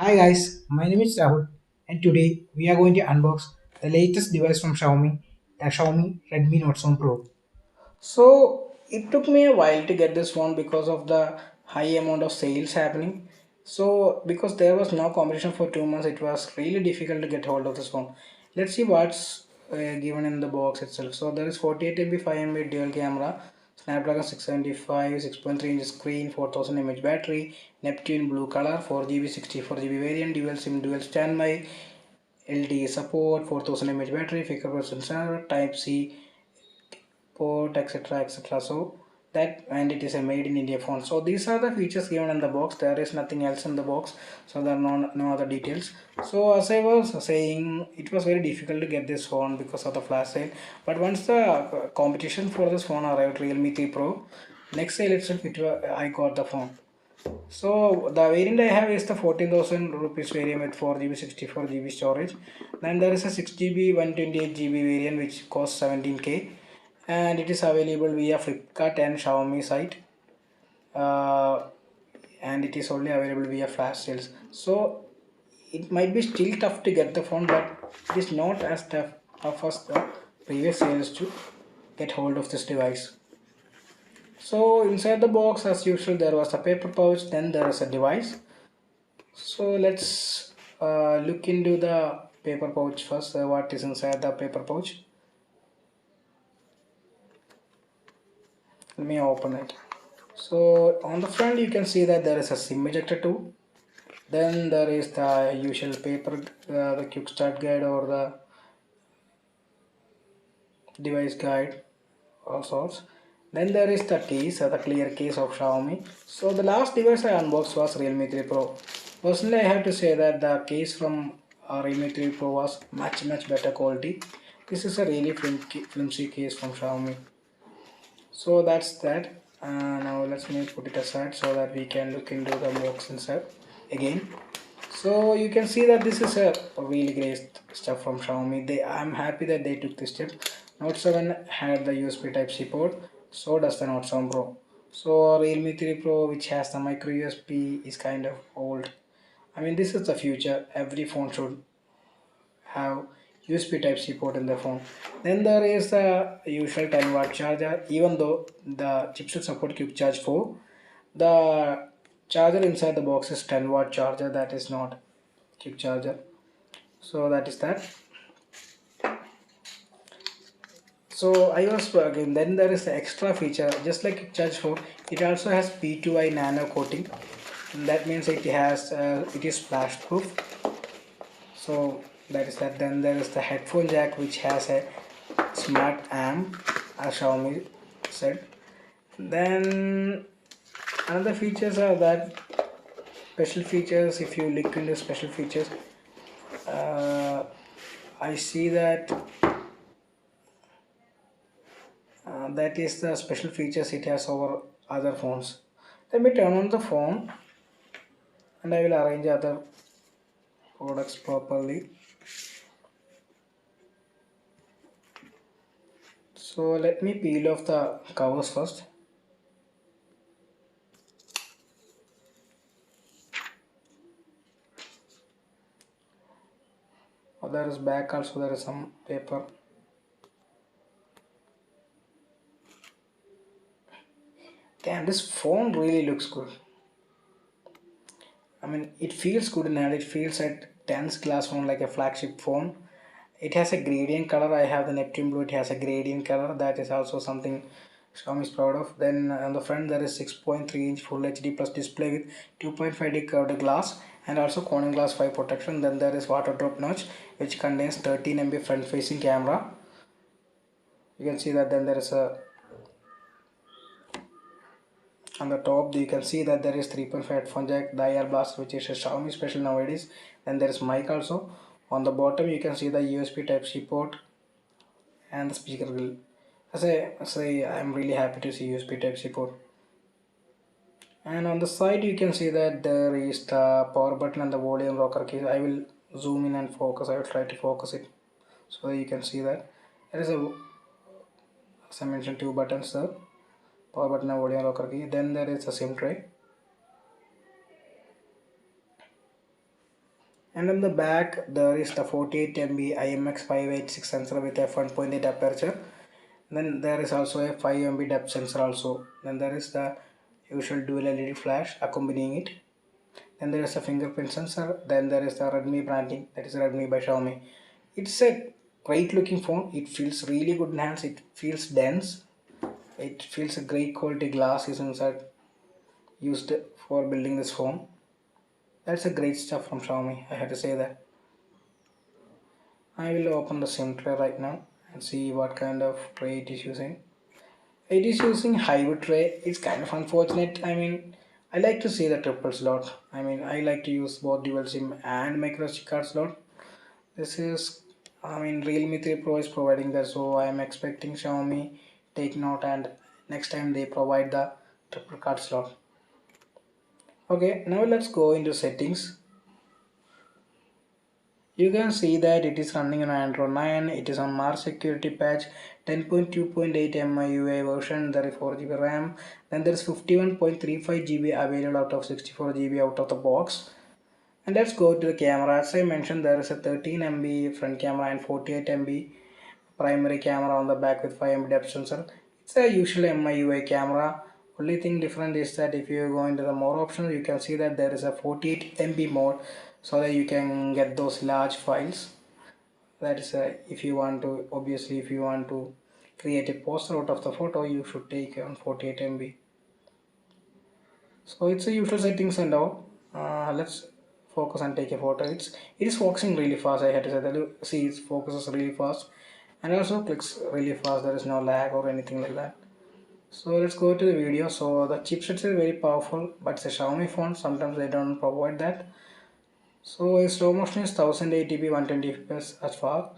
Hi guys, my name is Rahul and today we are going to unbox the latest device from Xiaomi, the Xiaomi Redmi Note 7 Pro. So it took me a while to get this phone because of the high amount of sales happening. So because there was no competition for 2 months, it was really difficult to get hold of this phone. Let's see what's given in the box itself. So there is 48 MB 5 MB dual camera, Snapdragon 675, 6.3 inch screen, 4000 mAh battery, Neptune blue color, 4 GB 64 GB variant, dual SIM, dual standby, LTE support, 4000 mAh battery, fingerprint sensor, Type C port, etc. So that, and it is a made in India phone. So these are the features given in the box. There is nothing else in the box, so there are no other details. So as I was saying, it was very difficult to get this phone because of the flash sale. But once the competition for this phone arrived, Realme 3 Pro, next sale itself I got the phone. So the variant I have is the 14,000 rupees variant with 4 GB 64 GB storage. Then there is a 6 GB 128 GB variant which costs 17K, and it is available via Flipkart and Xiaomi site. Uh, and it is only available via flash sales. So it might be still tough to get the phone, but it is not as tough as the previous sales to get hold of this device. So inside the box, as usual, there was a paper pouch, then there is a device. So let's look into the paper pouch first. What is inside the paper pouch? Let me open it. So on the front you can see that there is a SIM ejector too. Then there is the usual paper, the quick start guide or the device guide of sorts. Then there is the case, the clear case of Xiaomi. So the last device I unboxed was Realme 3 Pro. Personally, I have to say that the case from Realme 3 Pro was much better quality. This is a really flimsy case from Xiaomi. So that's that. Now let's me put it aside so that we can look into the box inside again. So you can see that this is a really great stuff from Xiaomi. I'm happy that they took this step. Note 7 had the USB Type C port, so does the Note 7 Pro. So Realme 3 Pro, which has the micro USB, is kind of old. I mean, this is the future. Every phone should have USB Type C port in the phone. Then there is the usual 10-watt charger. Even though the chipset support quick charge 4, the charger inside the box is 10-watt charger. That is not quick charger. So that is that. So I was again. Then there is the extra feature, just like quick charge 4. It also has P2I nano coating. That means it is splash proof. So that is that. Then there is the headphone jack which has a smart amp, as Xiaomi said. Then another features are that special features. If you look into special features, uh, I see that that is the special features it has over other phones. Let me turn on the phone and I will arrange other products properly. So let me peel off the covers first. There is back also, there is some paper. Damn, this phone really looks good. I mean, it feels good in hand. It feels like dense glass phone, like a flagship phone. It has a gradient color. I have the Neptune blue. It has a gradient color. That is also something Xiaomi is proud of. Then on the front there is 6.3-inch Full HD plus display with 2.5D curved glass and also Corning Glass 5 protection. Then there is water drop notch which contains 13 MB front facing camera. You can see that. Then there is a on the top you can see that there is 3.5 headphone jack, the IR blast which is a Xiaomi special nowadays. Then there is mic also. On the bottom you can see the USB type C port and the speaker grill. I'm really happy to see USB type C port. And on the side you can see that there is the power button and the volume rocker key. I will zoom in and focus. I will try to focus it so that you can see that there is a, as I mentioned, two buttons there, power button and volume rocker key. Then there is a SIM tray. And on the back there is the 48 MB IMX586 sensor with f1.8 aperture. Then there is also a 5 MB depth sensor also. Then there is the usual dual LED flash accompanying it. Then there is a fingerprint sensor. Then there is the Redmi branding, that is Redmi by Xiaomi. It's a great looking phone. It feels really good in hands. It feels dense. It feels a great quality glass is inside used for building this phone. That's a great stuff from Xiaomi. I had to say that. I will open the SIM tray right now and see what kind of tray it is using. It is using hybrid tray. It's kind of unfortunate. I mean, I like to see the triple slot. I mean, I like to use both dual SIM and micro SD card slot. This is, I mean, Realme 3 Pro is providing that, so I am expecting Xiaomi take note and next time they provide the triple card slot. Okay, now let's go into settings. You can see that it is running on Android 9. It is on March security patch 10.2.8 MIUI version. There is 4 GB RAM. Then there is 51.35 GB available out of 64 GB out of the box. And let's go to the camera. As I mentioned, there is a 13 MB front camera and 48 MB primary camera on the back with 5 MB depth sensor. It's a usual MIUI camera. Only thing different is that if you go into the more options, you can see that there is a 48 MB mode, so that you can get those large files. That is if you want to, obviously if you want to create a poster out of the photo, you should take on 48 MB. So it's a usual settings and all. Let's focus and take a photo. It is focusing really fast. I had to say that. See, it focuses really fast and also clicks really fast. There is no lag or anything like that. So let's go to the video. So the chipset is very powerful, but it's a Xiaomi phone. Sometimes they don't provide that. So a slow motion is 1080p 120 fps as far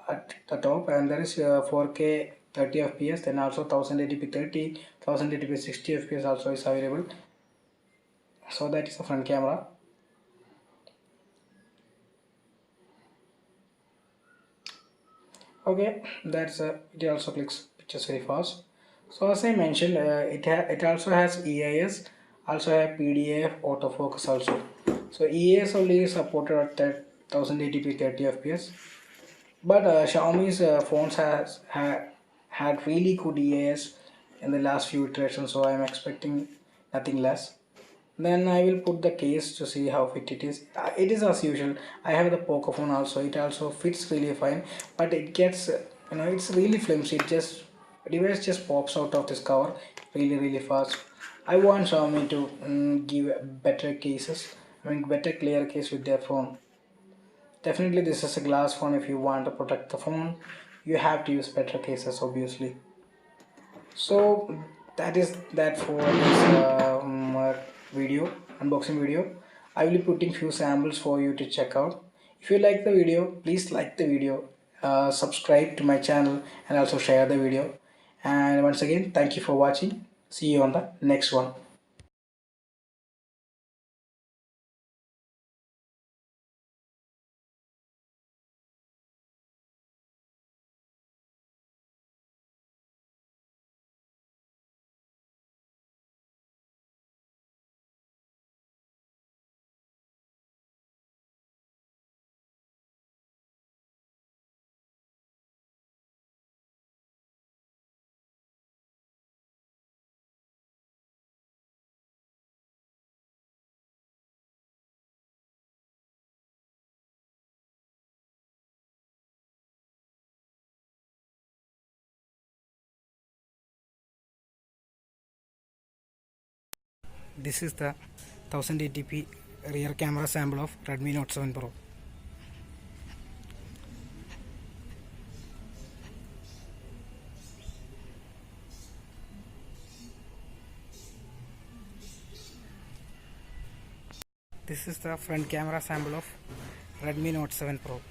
at the top, and there is 4K 30 fps. Then also 1080p 30, 1080p 60 fps also is available. So that is the front camera. Okay, that's it also clicks pictures very fast. So as I mentioned, it also has EIS, also have PDF autofocus also. So EIS only is supported at that 1080p 30 fps. But Xiaomi's phones had really good EAS in the last few iterations, so I am expecting nothing less. Then I will put the case to see how fit it is. It is as usual. I have the Poco phone also. It also fits really fine, but it gets it's really flimsy. It just device just pops out of this cover really fast. I want Xiaomi to give better cases. I mean better clear case with their phone. Definitely this is a glass phone. If you want to protect the phone, you have to use better cases obviously. So that is that for this video, unboxing video. I will be putting few samples for you to check out. If you like the video, please like the video, subscribe to my channel and also share the video. And once again, thank you for watching. See you on the next one. This is the 1080p rear camera sample of Redmi Note 7 Pro. This is the front camera sample of Redmi Note 7 Pro.